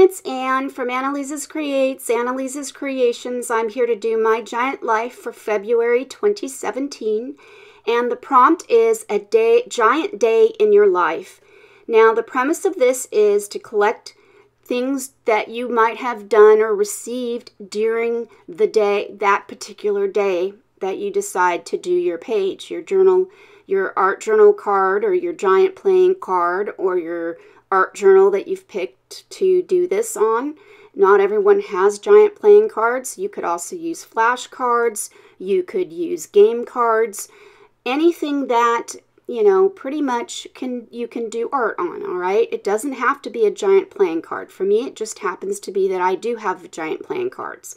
it's Anne from Anneliese's Anneliese's Creations. I'm here to do my giant life for February 2017, and the prompt is a giant day in your life. Now, the premise of this is to collect things that you might have done or received during the day, that particular day that you decide to do your page, your journal, your art journal card, or your giant playing card, or your art journal that you've picked to do this on. Not everyone has giant playing cards. You could also use flashcards. You could use game cards. Anything that, you know, pretty much you can do art on, all right? It doesn't have to be a giant playing card. For me, it just happens to be that I do have giant playing cards.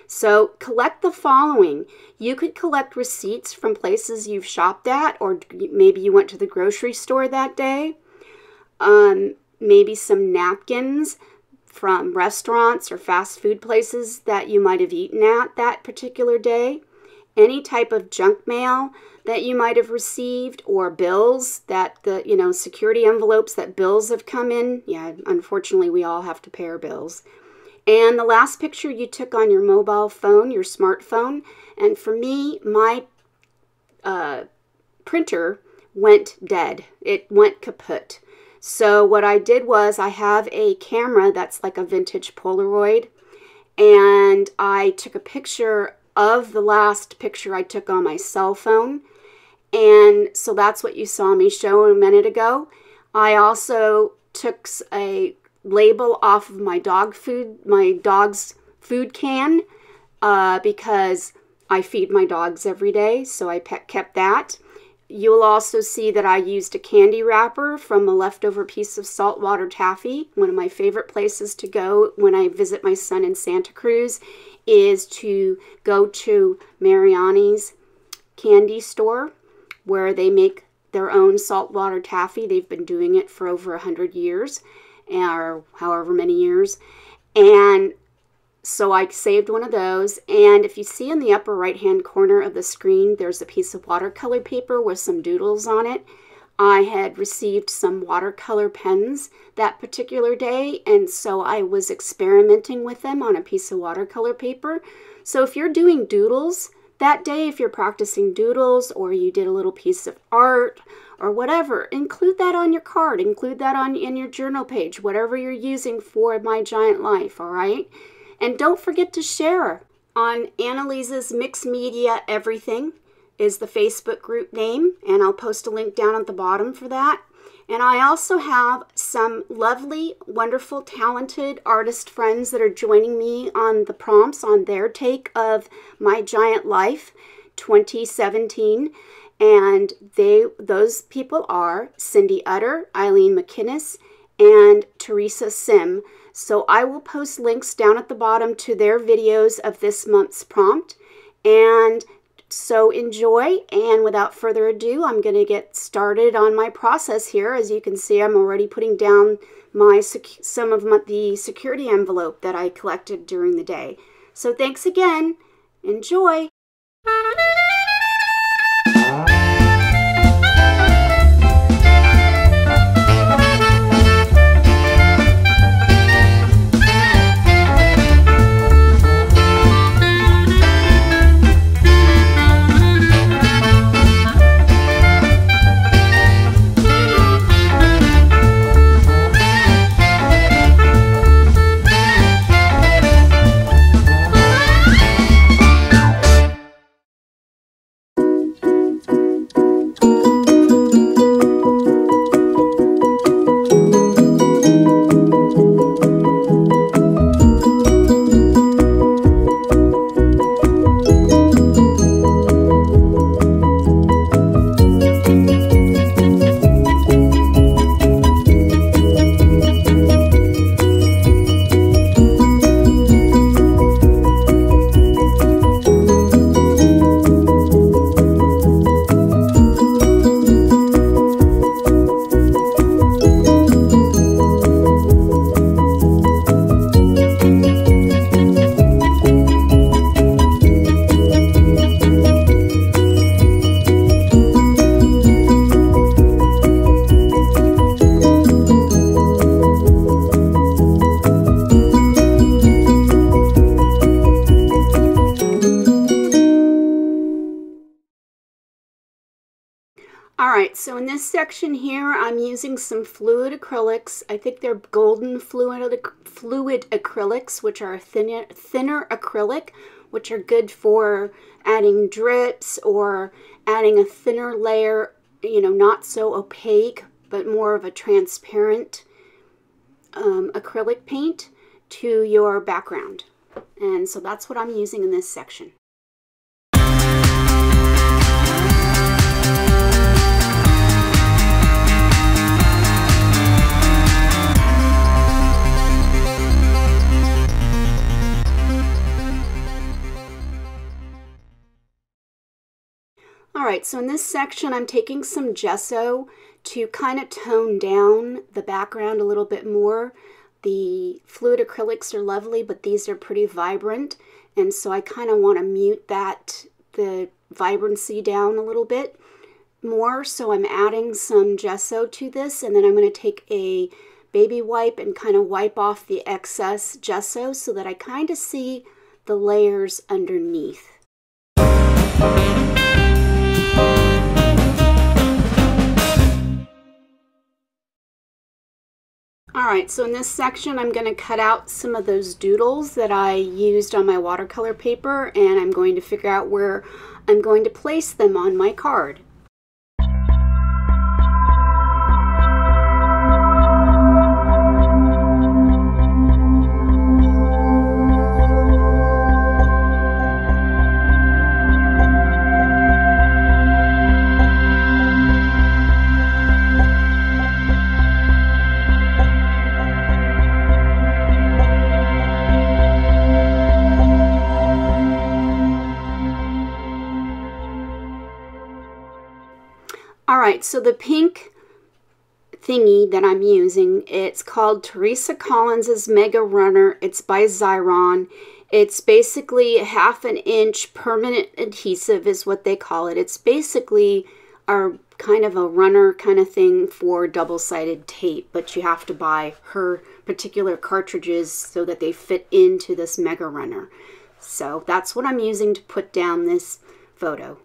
So collect the following. You could collect receipts from places you've shopped at, or maybe you went to the grocery store that day. Maybe some napkins from restaurants or fast food places that you might have eaten at that particular day. Any type of junk mail that you might have received, or bills that security envelopes that bills have come in. Yeah, unfortunately, we all have to pay our bills. And the last picture you took on your mobile phone, your smartphone. And for me, my printer went dead. It went kaput. So what I did was I have a camera that's like a vintage Polaroid, and I took a picture of the last picture I took on my cell phone. And so that's what you saw me show a minute ago. I also took a label off of my dog's food can, because I feed my dogs every day, so I kept that. You'll also see that I used a candy wrapper from a leftover piece of saltwater taffy. One of my favorite places to go when I visit my son in Santa Cruz is to go to Mariani's candy store, where they make their own saltwater taffy. They've been doing it for over 100 years, or however many years. And so I saved one of those. And if you see in the upper right hand corner of the screen, there's a piece of watercolor paper with some doodles on it. I had received some watercolor pens that particular day, and so I was experimenting with them on a piece of watercolor paper. So if you're doing doodles that day, if you're practicing doodles, or you did a little piece of art or whatever, include that on your card, include that in your journal page, whatever you're using for My Giant Life, all right? And don't forget to share. On Anneliese's Mixed Media Everything is the Facebook group name, and I'll post a link down at the bottom for that. And I also have some lovely, wonderful, talented artist friends that are joining me on the prompts on their take of My Giant Life 2017. And those people are Cindy Utter, Eileen McInnes, and Teresa Sim. So I will post links down at the bottom to their videos of this month's prompt. And so enjoy, and without further ado, I'm going to get started on my process here. As you can see, I'm already putting down some of the security envelope that I collected during the day. So thanks again. Enjoy. All right, so in this section here, I'm using some fluid acrylics. I think they're golden fluid acrylics, which are a thinner acrylic, which are good for adding drips or adding a thinner layer, you know, not so opaque, but more of a transparent acrylic paint to your background. And so that's what I'm using in this section. Alright, so in this section I'm taking some gesso to kind of tone down the background a little bit more. The fluid acrylics are lovely, but these are pretty vibrant, and so I kind of want to mute the vibrancy down a little bit more. So I'm adding some gesso to this, and then I'm going to take a baby wipe and kind of wipe off the excess gesso so that I kind of see the layers underneath. Alright, so in this section I'm going to cut out some of those doodles that I used on my watercolor paper, and I'm going to figure out where I'm going to place them on my card. Alright, so the pink thingy that I'm using, it's called Teresa Collins's Mega Runner. It's by Xyron. It's basically 1/2 inch permanent adhesive is what they call it. It's basically kind of a runner kind of thing for double-sided tape, but you have to buy her particular cartridges so that they fit into this Mega Runner. So that's what I'm using to put down this photo.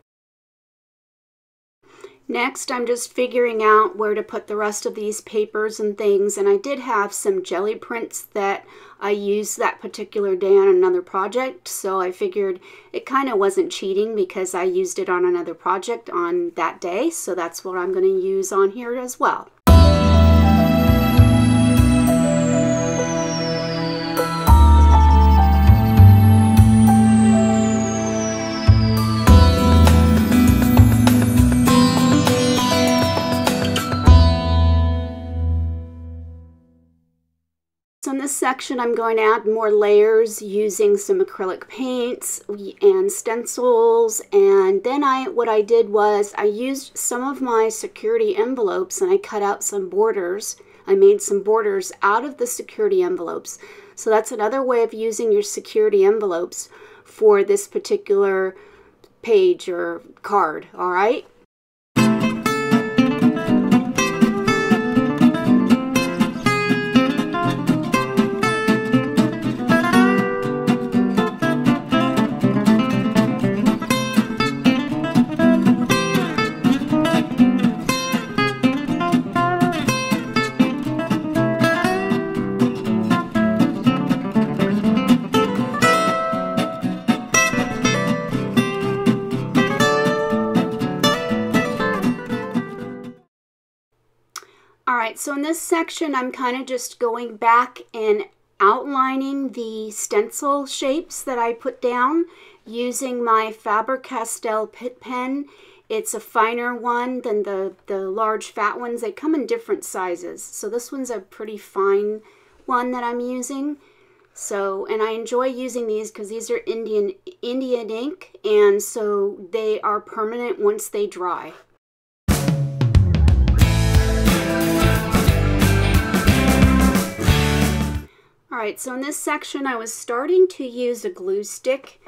Next, I'm just figuring out where to put the rest of these papers and things, and I did have some jelly prints that I used that particular day on another project, so I figured it kind of wasn't cheating because I used it on another project on that day, so that's what I'm going to use on here as well. So in this section I'm going to add more layers using some acrylic paints and stencils, and then what I did was I used some of my security envelopes and I cut out some borders. I made some borders out of the security envelopes. So that's another way of using your security envelopes for this particular page or card, all right? Alright, so in this section I'm kind of just going back and outlining the stencil shapes that I put down using my Faber-Castell Pitt pen. It's a finer one than the large fat ones. They come in different sizes. So this one's a pretty fine one that I'm using. So, and I enjoy using these because these are Indian ink, and so they are permanent once they dry. Alright, so in this section I was starting to use a glue stick,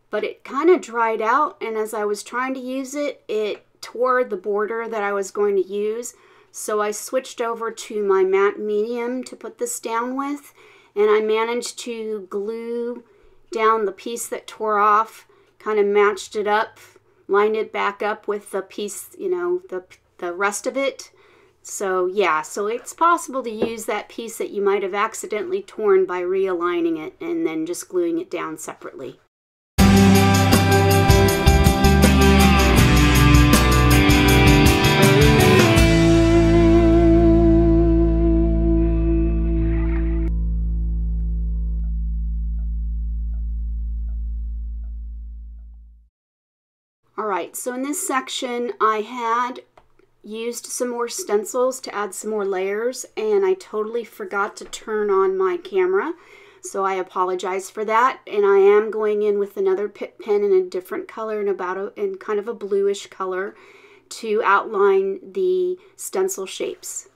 but it kind of dried out, and as I was trying to use it, it tore the border that I was going to use. So I switched over to my matte medium to put this down with, and I managed to glue down the piece that tore off, kind of matched it up, lined it back up with the piece, you know, the the rest of it. So yeah, so it's possible to use that piece that you might have accidentally torn by realigning it and then just gluing it down separately. Alright, so in this section I had used some more stencils to add some more layers, and I totally forgot to turn on my camera, so I apologize for that. And I am going in with another Pitt pen in a different color and in kind of a bluish color to outline the stencil shapes.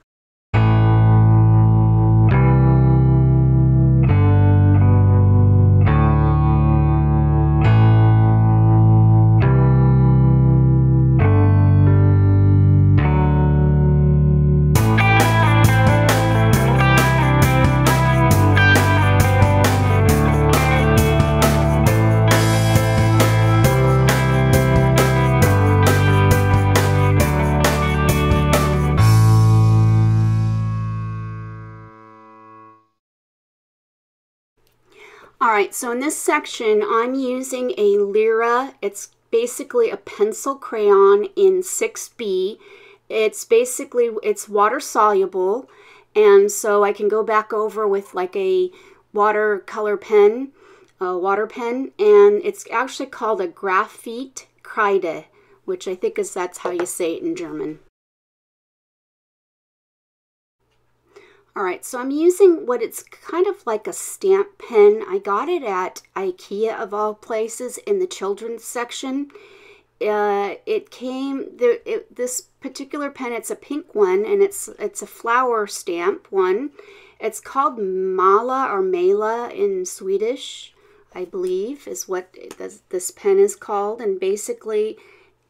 Alright, so in this section I'm using a Lyra. It's basically a pencil crayon in 6B. It's water soluble, and so I can go back over with like a water pen, and it's actually called a Graphite Kreide, which I think that's how you say it in German. Alright, so I'm using what it's kind of like a stamp pen. I got it at IKEA of all places in the children's section. This particular pen, it's a pink one, and it's a flower stamp one. It's called Mala or Mela in Swedish, I believe, is what this pen is called. And basically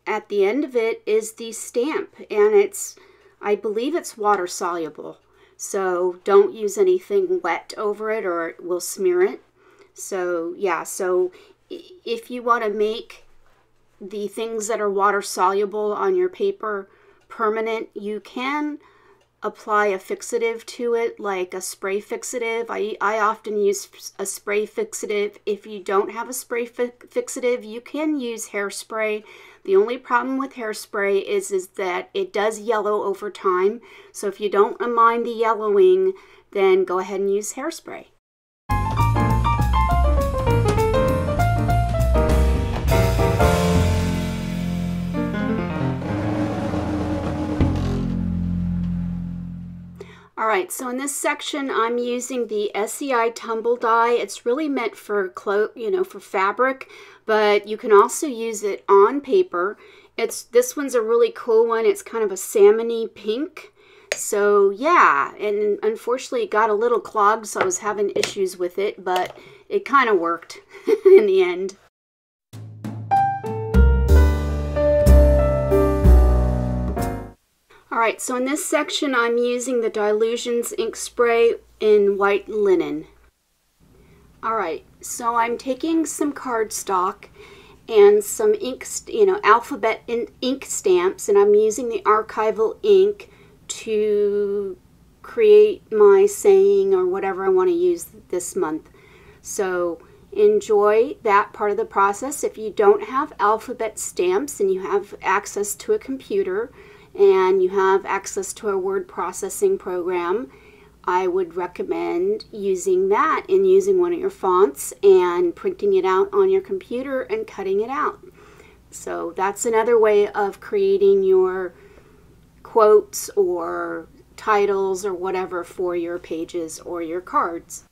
at the end of it is the stamp, and I believe it's water soluble. So don't use anything wet over it or it will smear it. So yeah, so if you want to make the things that are water soluble on your paper permanent, you can apply a fixative to it, like a spray fixative. I often use a spray fixative. If you don't have a spray fixative, you can use hairspray. The only problem with hairspray is that it does yellow over time. So if you don't mind the yellowing, then go ahead and use hairspray. Alright, so in this section I'm using the SEI tumble die. It's really meant for for fabric, but you can also use it on paper. This one's a really cool one. It's kind of a salmony pink. So yeah, and unfortunately it got a little clogged, so I was having issues with it, but it kind of worked in the end. Alright, so in this section I'm using the Dilutions ink spray in white linen. Alright, so I'm taking some cardstock and some ink, alphabet ink stamps, and I'm using the archival ink to create my saying or whatever I want to use this month. So enjoy that part of the process. If you don't have alphabet stamps and you have access to a computer, and you have access to a word processing program, I would recommend using that and using one of your fonts and printing it out on your computer and cutting it out. So that's another way of creating your quotes or titles or whatever for your pages or your cards.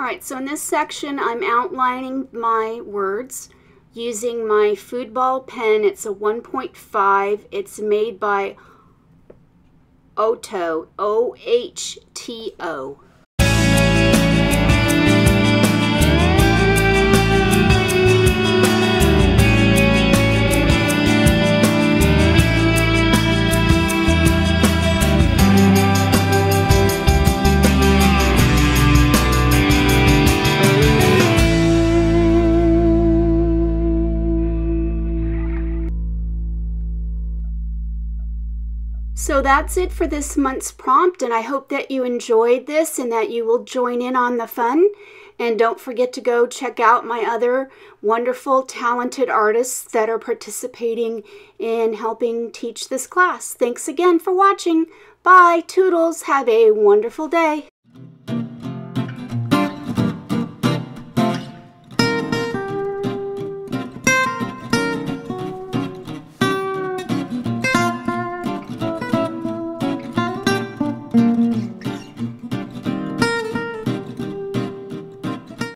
Alright, so in this section I'm outlining my words using my foodball pen. It's a 1.5. It's made by Ohto, O-H-T-O. So that's it for this month's prompt, and I hope that you enjoyed this and that you will join in on the fun. And don't forget to go check out my other wonderful, talented artists that are participating in helping teach this class. Thanks again for watching. Bye, Toodles. Have a wonderful day.